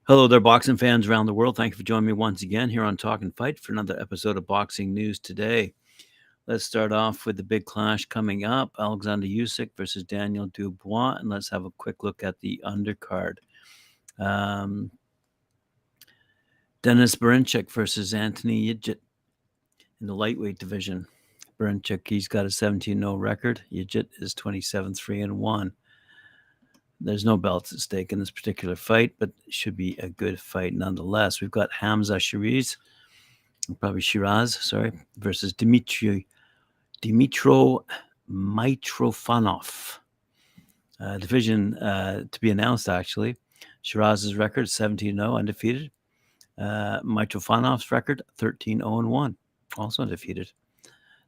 Hello there, boxing fans around the world. Thank you for joining me once again here on Talk and Fight for another episode of Boxing News today. Let's start off with the big clash coming up, Alexander Usyk versus Daniel Dubois, and let's have a quick look at the undercard. Um, Denis Berinchik versus Anthony Yigit in the lightweight division. Berinchik, he's got a 17-0 record. Yigit is 27-3-1. There's no belts at stake in this particular fight, but it should be a good fight nonetheless. We've got Hamza Shiraz, versus Dmitro Mitrofanov. Division to be announced, actually. Shiraz's record 17-0, undefeated. Mitrofanov's record 13-0-1, also undefeated.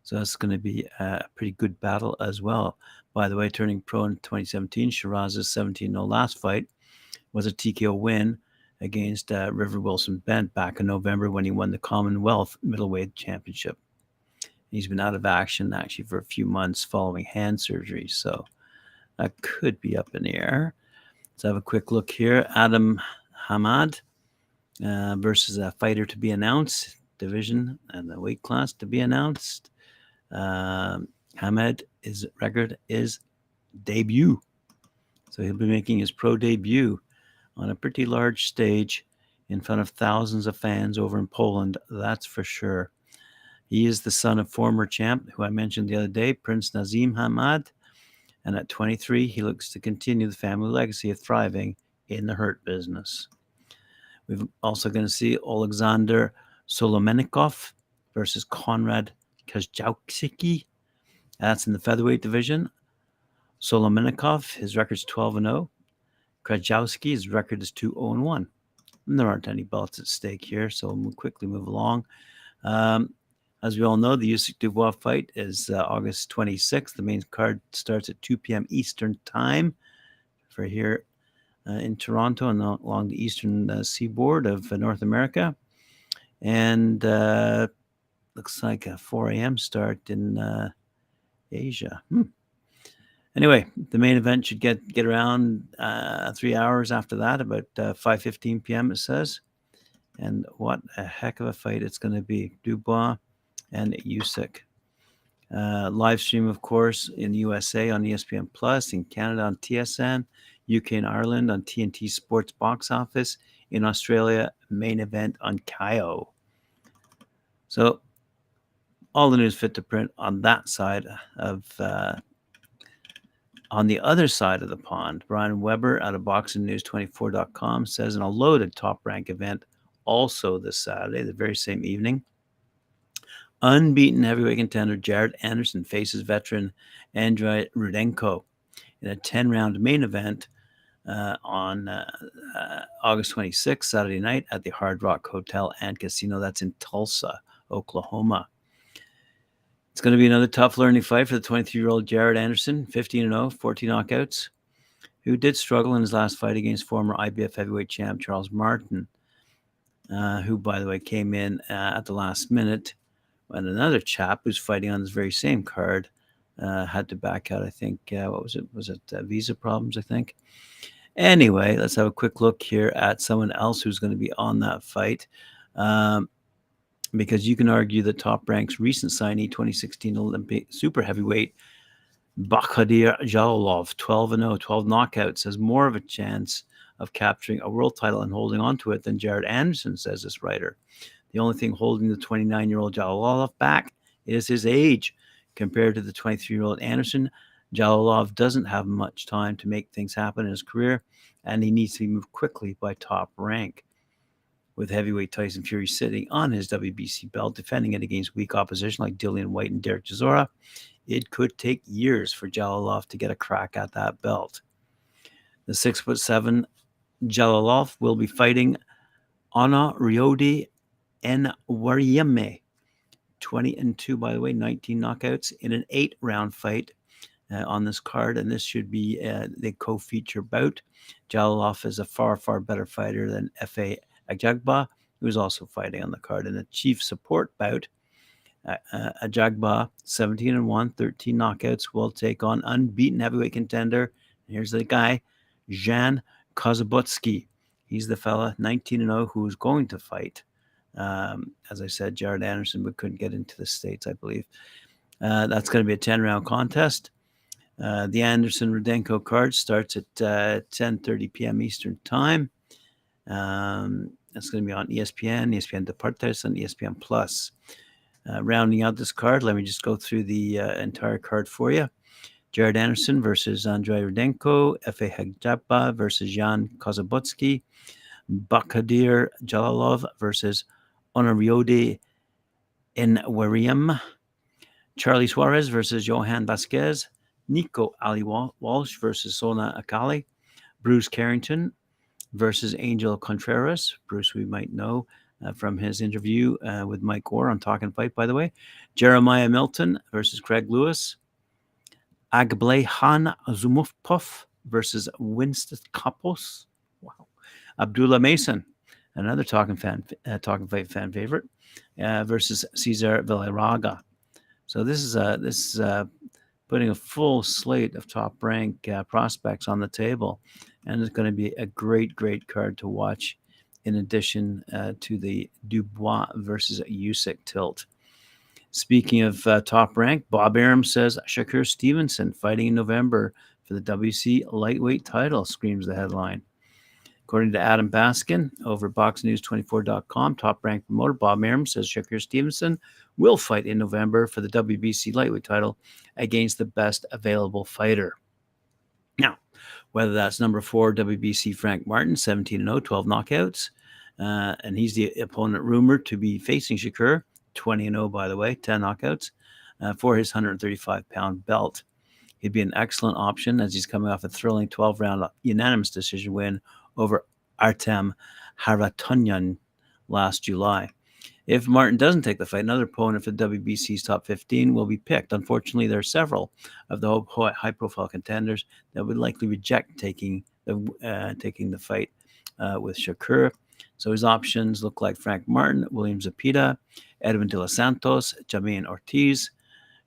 So that's going to be a pretty good battle as well. By the way, turning pro in 2017, Shiraz's 17-0 last fight was a TKO win against River Wilson Bent back in November when he won the Commonwealth Middleweight Championship. He's been out of action actually for a few months following hand surgery, so that could be up in the air. Let's have a quick look here. Adam Hamad versus a fighter to be announced, division and the weight class to be announced. Hamad, his record is debut. So he'll be making his pro debut on a pretty large stage in front of thousands of fans over in Poland, that's for sure. He is the son of former champ, who I mentioned the other day, Prince Nazim Hamad. And at 23, he looks to continue the family legacy of thriving in the hurt business. We're also going to see Alexander Solomenikov versus Konrad Kossobutsky. That's in the featherweight division. Solomenikov, his record's 12-0. Kossobutsky, his record is 2-0-1. And there aren't any belts at stake here, so we'll quickly move along. As we all know, the Usyk-Dubois fight is August 26th. The main card starts at 2 p.m. Eastern Time for here in Toronto and along the eastern seaboard of North America. And looks like a 4 a.m. start in Asia. Anyway, the main event should get around 3 hours after that, about 5:15 p.m. it says. And what a heck of a fight it's going to be. Dubois and Usyk. Live stream, of course, in the USA on ESPN Plus, in Canada on TSN, UK and Ireland on TNT Sports Box Office, in Australia, main event on Kayo. So all the news fit to print on that side of on the other side of the pond. Brian Weber out of BoxingNews24.com says in a loaded Top Rank event also this Saturday, the very same evening, unbeaten heavyweight contender Jared Anderson faces veteran Andrei Rudenko in a 10-round main event on August 26th, Saturday night at the Hard Rock Hotel and Casino. That's in Tulsa, Oklahoma. It's going to be another tough learning fight for the 23-year-old Jared Anderson, 15-0, 14 knockouts, who did struggle in his last fight against former IBF heavyweight champ Charles Martin, who, by the way, came in at the last minute when another chap who's fighting on this very same card had to back out, I think. What was it? Was it visa problems, I think? Anyway, let's have a quick look here at someone else who's going to be on that fight. Because you can argue that Top Rank's recent signee, 2016 Olympic super heavyweight Bakhodir Jalolov, 12-0, 12 knockouts, has more of a chance of capturing a world title and holding on to it than Jared Anderson, says this writer. The only thing holding the 29-year-old Jalolov back is his age. Compared to the 23-year-old Anderson, Jalolov doesn't have much time to make things happen in his career, and he needs to be moved quickly by Top Rank. With heavyweight Tyson Fury sitting on his WBC belt, defending it against weak opposition like Dillian White and Derek Chisora, it could take years for Jalolov to get a crack at that belt. The 6'7" Jalolov will be fighting Ana Riodi Nwaryeme, 20-2, by the way, 19 knockouts in an 8-round fight on this card, and this should be the co-feature bout. Jalolov is a far, far better fighter than F.A. Ajagba, who is also fighting on the card. In a chief support bout, Ajagba, 17-1, 13 knockouts, will take on unbeaten heavyweight contender. Here's the guy, Jan Kossobutsky. He's the fella, 19-0, who's going to fight. As I said, Jared Anderson, but couldn't get into the States, I believe. That's going to be a 10-round contest. The Anderson-Rudenko card starts at 10:30 p.m. Eastern Time. It's going to be on ESPN, ESPN Deportes, and ESPN Plus. Rounding out this card, let me just go through the entire card for you. Jared Anderson versus Andrei Rudenko, Efe Ajagba versus Jan Kossobutsky, Bakhodir Jalolov versus Honoriode Enweriam, Charlie Suarez versus Johan Vasquez, Nico Ali Walsh versus Sona Akali, Bruce Carrington versus Angel Contreras. Bruce, we might know from his interview with Mike Orr on Talkin Fight, by the way. Jeremiah Milton versus Craig Lewis. Agblehan Zumufpov versus Winston Campos. Wow. Abdullah Mason, another Talkin Fight fan favorite, versus Cesar Villarraga. So this is putting a full slate of top-rank prospects on the table, and it's going to be a great card to watch. In addition to the Dubois versus Usyk tilt. Speaking of top rank, Bob Arum says Shakur Stevenson fighting in November for the WC lightweight title, screams the headline. According to Adam Baskin over BoxNews24.com, top rank promoter Bob Arum says Shakur Stevenson will fight in November for the WBC lightweight title against the best available fighter. Now, whether that's number 4 WBC Frank Martin, 17-0, 12 knockouts, and he's the opponent rumored to be facing Shakur, 20-0, by the way, 10 knockouts, for his 135-pound belt. He'd be an excellent option as he's coming off a thrilling 12-round unanimous decision win over Artem Haratunyan last July. If Martin doesn't take the fight, another opponent for the WBC's top 15 will be picked. Unfortunately, there are several of the high-profile contenders that would likely reject taking the fight with Shakur. So his options look like Frank Martin, William Zepeda, Edwin De Los Santos, Jermaine Ortiz,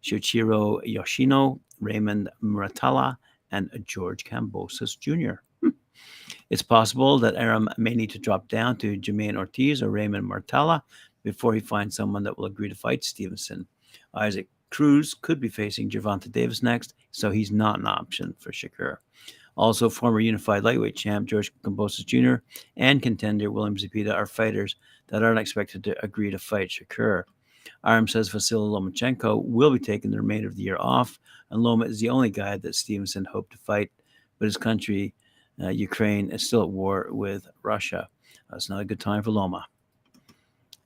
Shuichiro Yoshino, Raymond Muratalla, and George Kambosos Jr. It's possible that Arum may need to drop down to Jermaine Ortiz or Raymond Muratalla before he finds someone that will agree to fight Stevenson. Isaac Cruz could be facing Gervonta Davis next, so he's not an option for Shakur. Also, former unified lightweight champ George Kambosos Jr. and contender William Zepeda are fighters that aren't expected to agree to fight Shakur. Arum says Vasily Lomachenko will be taking the remainder of the year off, and Loma is the only guy that Stevenson hoped to fight, but his country, Ukraine, is still at war with Russia. It's not a good time for Loma.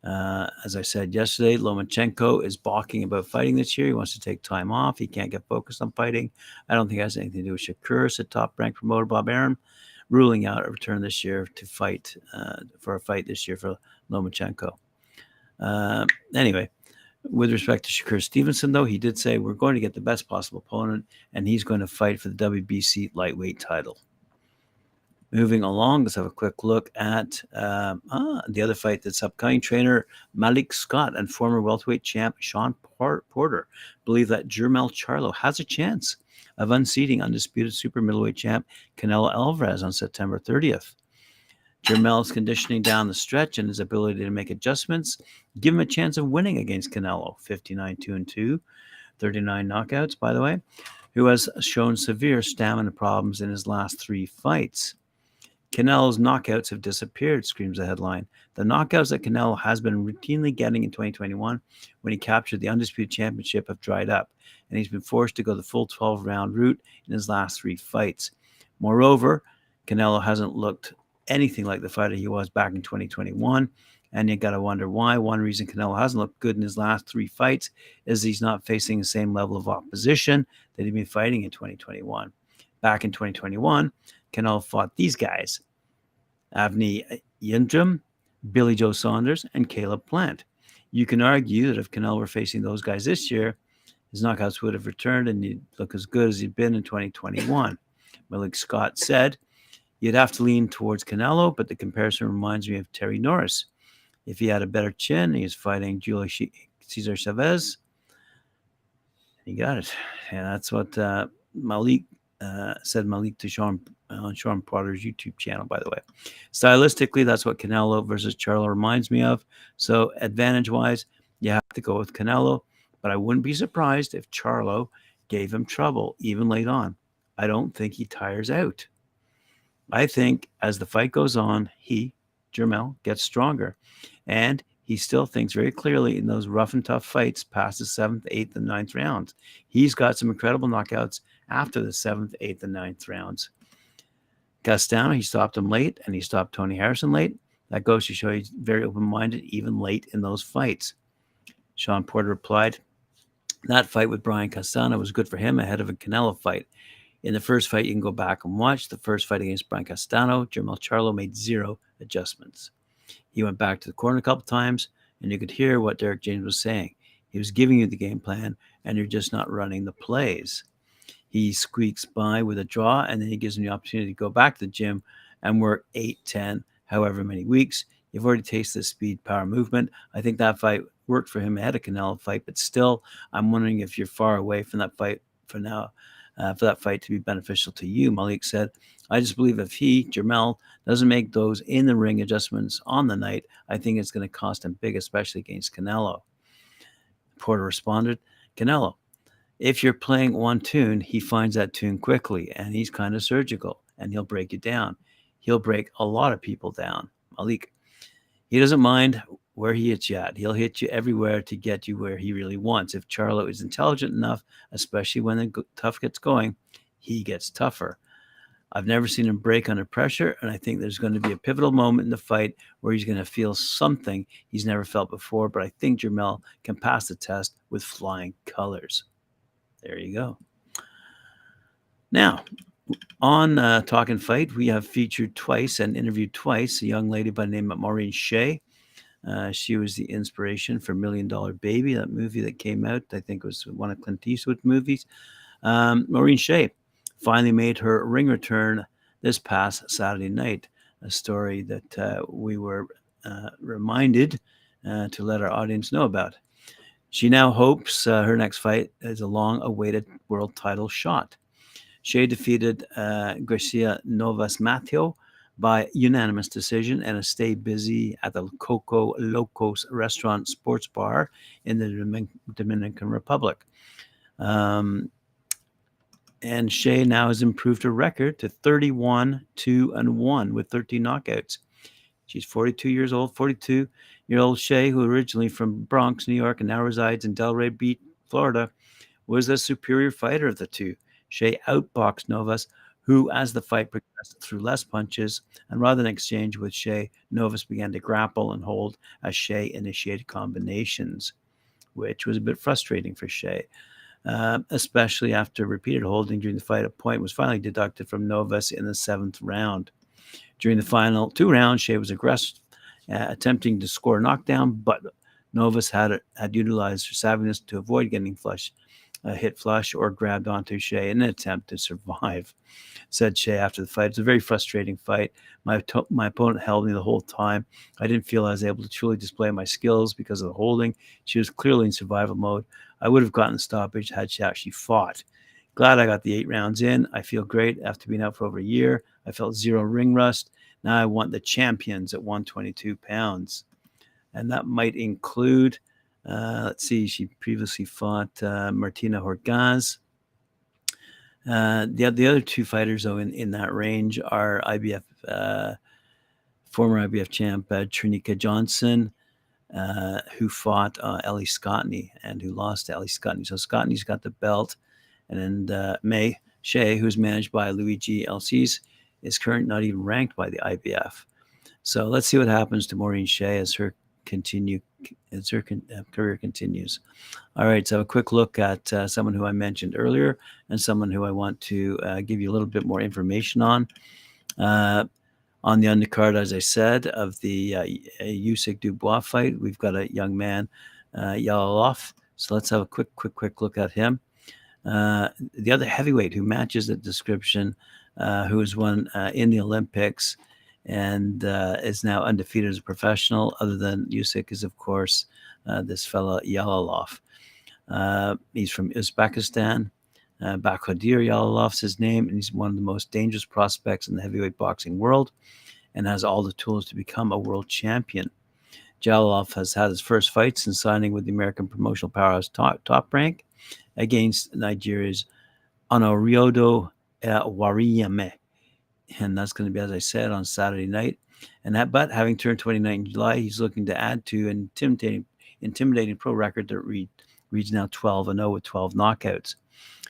As I said yesterday, Lomachenko is balking about fighting this year. He wants to take time off. He can't get focused on fighting. I don't think it has anything to do with Shakur, said top-ranked promoter Bob Arum, ruling out a return this year to fight for a fight this year for Lomachenko. Anyway, with respect to Shakur Stevenson, though, he did say we're going to get the best possible opponent, and he's going to fight for the WBC lightweight title. Moving along, let's have a quick look at the other fight that's upcoming. Trainer Malik Scott and former welterweight champ Shawn Porter believe that Jermell Charlo has a chance of unseating undisputed super middleweight champ Canelo Alvarez on September 30th. Jermell's conditioning down the stretch and his ability to make adjustments give him a chance of winning against Canelo, 59-2-2, 39 knockouts, by the way, who has shown severe stamina problems in his last 3 fights. Canelo's knockouts have disappeared, screams the headline. The knockouts that Canelo has been routinely getting in 2021 when he captured the undisputed championship have dried up, and he's been forced to go the full 12-round route in his last 3 fights. Moreover, Canelo hasn't looked anything like the fighter he was back in 2021, and you got to wonder why. One reason Canelo hasn't looked good in his last 3 fights is he's not facing the same level of opposition that he'd been fighting in 2021. Back in 2021, Canelo fought these guys: Avni Yildirim, Billy Joe Saunders, and Caleb Plant. You can argue that if Canelo were facing those guys this year, his knockouts would have returned and he'd look as good as he'd been in 2021. Malik Scott said, "You'd have to lean towards Canelo, but the comparison reminds me of Terry Norris. If he had a better chin, he was fighting Julio Cesar Chavez." He got it. And that's what Malik said Malik to Shawn on Shawn Potter's YouTube channel, by the way. Stylistically, that's what Canelo versus Charlo reminds me of. So advantage-wise, you have to go with Canelo, but I wouldn't be surprised if Charlo gave him trouble, even late on. I don't think he tires out. I think as the fight goes on, Jermell, gets stronger. And he still thinks very clearly in those rough and tough fights past the 7th, 8th, and 9th rounds. He's got some incredible knockouts after the 7th, 8th, and 9th rounds. Castano, he stopped him late, and he stopped Tony Harrison late. That goes to show he's very open-minded, even late in those fights. Shawn Porter replied, that fight with Brian Castano was good for him ahead of a Canelo fight. In the first fight, you can go back and watch. The first fight against Brian Castano, Jermell Charlo made 0 adjustments. He went back to the corner a couple times, and you could hear what Derek James was saying. He was giving you the game plan, and you're just not running the plays. He squeaks by with a draw, and then he gives him the opportunity to go back to the gym and work 8, 10, however many weeks. You've already tasted the speed, power, movement. I think that fight worked for him ahead of Canelo fight, but still, I'm wondering if you're far away from that fight for now. For that fight to be beneficial to you. Malik said, I just believe if Jermell, doesn't make those in-the-ring adjustments on the night, I think it's going to cost him big, especially against Canelo. Porter responded, Canelo, if you're playing one tune, he finds that tune quickly, and he's kind of surgical, and he'll break you down. He'll break a lot of people down. Malik, he doesn't mind where he hits you at. He'll hit you everywhere to get you where he really wants. If Charlo is intelligent enough, especially when the tough gets going, he gets tougher. I've never seen him break under pressure, and I think there's going to be a pivotal moment in the fight where he's going to feel something he's never felt before, but I think Jermell can pass the test with flying colors. There you go. Now, on Talkin' Fight, we have featured twice and interviewed twice a young lady by the name of Maureen Shea. She was the inspiration for $1 Million Baby, that movie that came out. I think it was one of Clint Eastwood's movies. Maureen Shea finally made her ring return this past Saturday night, a story that we were reminded to let our audience know about. She now hopes her next fight is a long-awaited world title shot. Shea defeated Garcia Novas Mateo by unanimous decision and a stay busy at the Coco Locos restaurant sports bar in the Dominican Republic. And Shea now has improved her record to 31-2-1 with 13 knockouts. She's 42 years old, 42-year-old Shea, who originally from Bronx, New York, and now resides in Delray Beach, Florida, was the superior fighter of the two. Shea outboxed Novas, who, as the fight progressed, threw less punches, and rather than exchange with Shea, Novas began to grapple and hold as Shea initiated combinations, which was a bit frustrating for Shea, especially after repeated holding during the fight. A point was finally deducted from Novas in the 7th round. During the final 2 rounds, Shea was aggressive, attempting to score a knockdown, but Novas had utilized her savviness to avoid getting hit flush or grabbed onto Shea in an attempt to survive. Said Shea after the fight, it's a very frustrating fight. My opponent held me the whole time. I didn't feel I was able to truly display my skills because of the holding. She was clearly in survival mode. I would have gotten the stoppage had she actually fought. Glad I got the 8 rounds in. I feel great after being out for over a year. I felt 0 ring rust. Now I want the champions at 122 pounds. And that might include, let's see, she previously fought Martina Horgaz. The other 2 fighters, though, in that range are former IBF champ Trinica Johnson, who fought Ellie Scottney and who lost to Ellie Scottney. So Scottney's got the belt. And May Shea, who's managed by Luigi Elsis, is currently not even ranked by the IBF. So let's see what happens to Maureen Shea as her career continues. All right, so a quick look at someone who I mentioned earlier and someone who I want to give you a little bit more information on. On the undercard, as I said, of the Usyk Dubois fight, we've got a young man, Jalolov. So let's have a quick look at him. The other heavyweight who matches the description, who has won in the Olympics and is now undefeated as a professional, other than Usyk, is, of course, this fella Jalolov. He's from Uzbekistan. Bakhodir Jalolov's his name, and he's one of the most dangerous prospects in the heavyweight boxing world and has all the tools to become a world champion. Jalolov has had his first fight since signing with the American promotional powerhouse Top Rank against Nigeria's Honoriodo Wariyame. And that's going to be, as I said, on Saturday night. But having turned 29 in July, he's looking to add to an intimidating pro record that reads now 12-0 with 12 knockouts.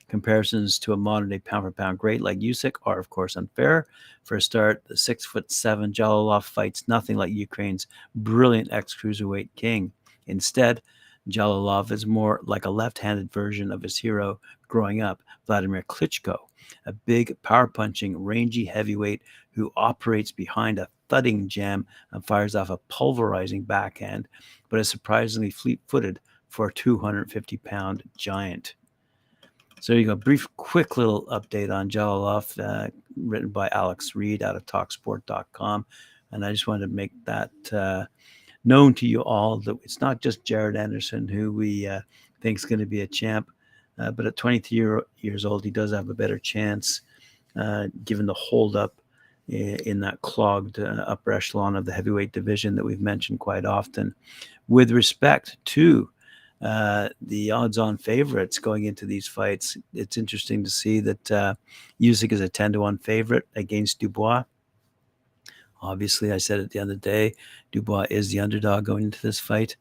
Comparisons to a modern-day pound-for-pound great like Usyk are, of course, unfair. For a start, the 6'7" Jalolov fights nothing like Ukraine's brilliant ex-cruiserweight king. Instead, Jalolov is more like a left-handed version of his hero growing up, Vladimir Klitschko, a big, power-punching, rangy heavyweight who operates behind a thudding jam and fires off a pulverizing backhand, but is surprisingly fleet-footed for a 250-pound giant. So there you go. Brief, quick little update on Jalolov, written by Alex Reed out of TalkSport.com. And I just wanted to make that known to you all that it's not just Jared Anderson who we think is going to be a champ, but at 23 years old, he does have a better chance, given the holdup in that clogged upper echelon of the heavyweight division that we've mentioned quite often. With respect to the odds-on favorites going into these fights, it's interesting to see that Usyk is a 10-1 favorite against Dubois. Obviously, I said at the end of the day, Dubois is the underdog going into this fight.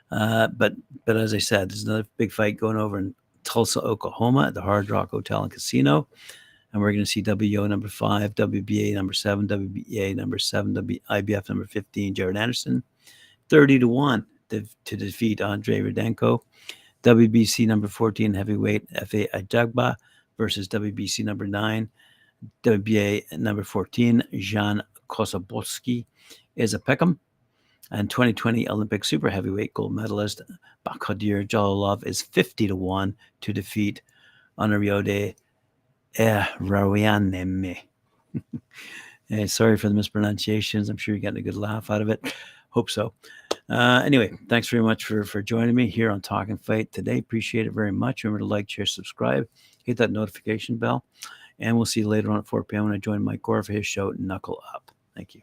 But as I said, there's another big fight going over in Tulsa, Oklahoma at the Hard Rock Hotel and Casino. And we're going to see WBO number 5, WBA number 7, WBA number 7, IBF number 15, Jared Anderson, 30-1 to defeat Andre Rudenko. WBC number 14 heavyweight F.A. Ajagba versus WBC number 9, WBA number 14, Jean Kossobutsky is a pick'em. And 2020 Olympic super heavyweight gold medalist Bakhodir Jalolov is 50-1 to defeat Honoriodo Wariyame. Sorry for the mispronunciations. I'm sure you're getting a good laugh out of it. Hope so. Anyway, thanks very much for joining me here on Talkin' Fight today. Appreciate it very much. Remember to like, share, subscribe, hit that notification bell, and we'll see you later on at 4 p.m. when I join Mike Gore for his show, Knuckle Up. Thank you.